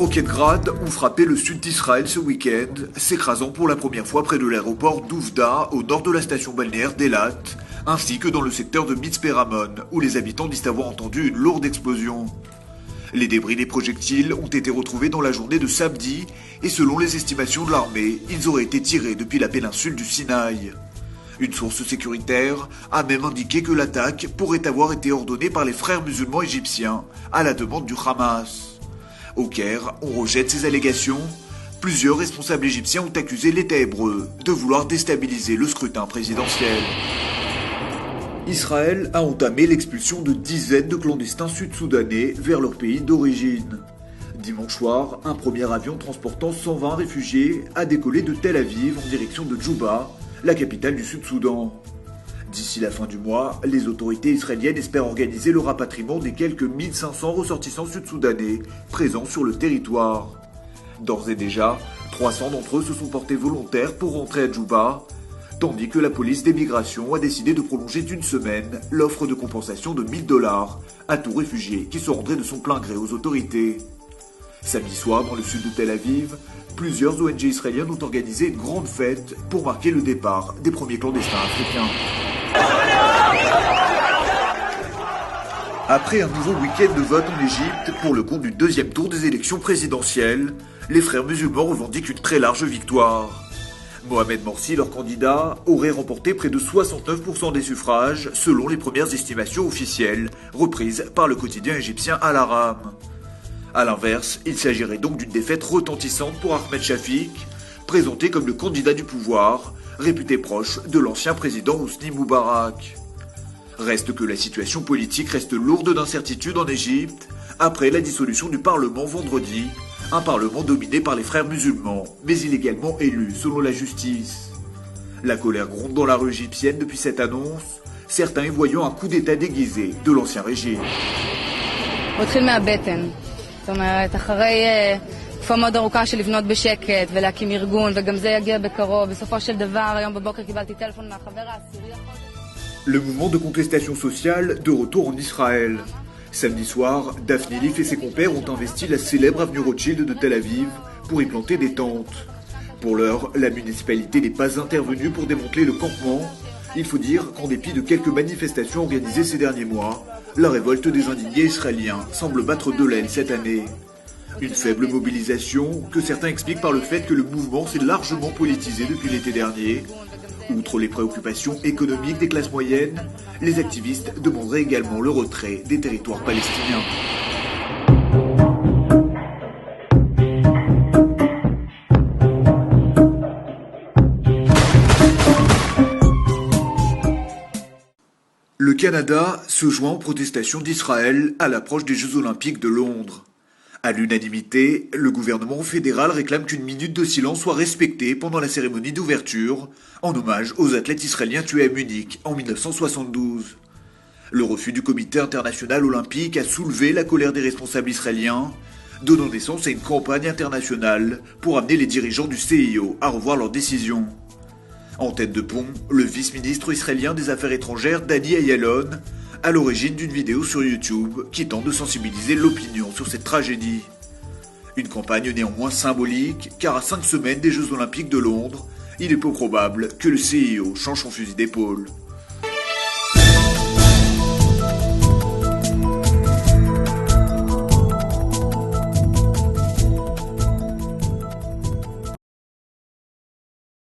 roquettes Grad ont frappé le sud d'Israël ce week-end, s'écrasant pour la première fois près de l'aéroport d'Ouvda, au nord de la station balnéaire d'Elat, ainsi que dans le secteur de Mitzpe-Ramon, où les habitants disent avoir entendu une lourde explosion. Les débris des projectiles ont été retrouvés dans la journée de samedi, et selon les estimations de l'armée, ils auraient été tirés depuis la péninsule du Sinaï. Une source sécuritaire a même indiqué que l'attaque pourrait avoir été ordonnée par les frères musulmans égyptiens, à la demande du Hamas. Au Caire, on rejette ces allégations. Plusieurs responsables égyptiens ont accusé l'État hébreu de vouloir déstabiliser le scrutin présidentiel. Israël a entamé l'expulsion de dizaines de clandestins sud-soudanais vers leur pays d'origine. Dimanche soir, un premier avion transportant 120 réfugiés a décollé de Tel Aviv en direction de Djouba, la capitale du Sud-Soudan. D'ici la fin du mois, les autorités israéliennes espèrent organiser le rapatriement des quelques 1500 ressortissants sud-soudanais présents sur le territoire. D'ores et déjà, 300 d'entre eux se sont portés volontaires pour rentrer à Djouba, tandis que la police des migrations a décidé de prolonger d'une semaine l'offre de compensation de $1000 à tout réfugié qui se rendrait de son plein gré aux autorités. Samedi soir, dans le sud de Tel Aviv, plusieurs ONG israéliennes ont organisé une grande fête pour marquer le départ des premiers clandestins africains. Après un nouveau week-end de vote en Égypte pour le compte du deuxième tour des élections présidentielles, les frères musulmans revendiquent une très large victoire. Mohamed Morsi, leur candidat, aurait remporté près de 69% des suffrages selon les premières estimations officielles reprises par le quotidien égyptien Al-Aram. A l'inverse, il s'agirait donc d'une défaite retentissante pour Ahmed Shafik, présenté comme le candidat du pouvoir, réputé proche de l'ancien président Hosni Moubarak. Reste que la situation politique reste lourde d'incertitudes en Égypte, après la dissolution du Parlement vendredi, un Parlement dominé par les frères musulmans, mais illégalement élu selon la justice. La colère gronde dans la rue égyptienne depuis cette annonce, certains y voyant un coup d'état déguisé de l'ancien régime. זאת אומרת, אחרי תקופה מאוד ארוכה של לבנות בשקט ולהקים ארגון, וגם זה יגיע בקרוב. בסופו של דבר, היום בבוקר קיבלתי טלפון מהחבר העשירי. Le mouvement de contestation sociale de retour en Israël. Samedi soir, Daphne Leaf et ses compères ont investi la célèbre avenue Rothschild de Tel Aviv pour y planter des tentes. Pour l'heure, la municipalité n'est pas intervenue pour démanteler le campement. Il faut dire qu'en dépit de quelques manifestations organisées ces derniers mois, la révolte des indignés israéliens semble battre de l'aile cette année. Une faible mobilisation que certains expliquent par le fait que le mouvement s'est largement politisé depuis l'été dernier. Outre les préoccupations économiques des classes moyennes, les activistes demanderaient également le retrait des territoires palestiniens. Le Canada se joint aux protestations d'Israël à l'approche des Jeux Olympiques de Londres. À l'unanimité, le gouvernement fédéral réclame qu'une minute de silence soit respectée pendant la cérémonie d'ouverture, en hommage aux athlètes israéliens tués à Munich en 1972. Le refus du comité international olympique a soulevé la colère des responsables israéliens, donnant naissance à une campagne internationale pour amener les dirigeants du CIO à revoir leurs décisions. En tête de pont, le vice-ministre israélien des Affaires étrangères Dani Ayalon, à l'origine d'une vidéo sur YouTube qui tente de sensibiliser l'opinion sur cette tragédie. Une campagne néanmoins symbolique, car à 5 semaines des Jeux Olympiques de Londres, il est peu probable que le CIO change son fusil d'épaule.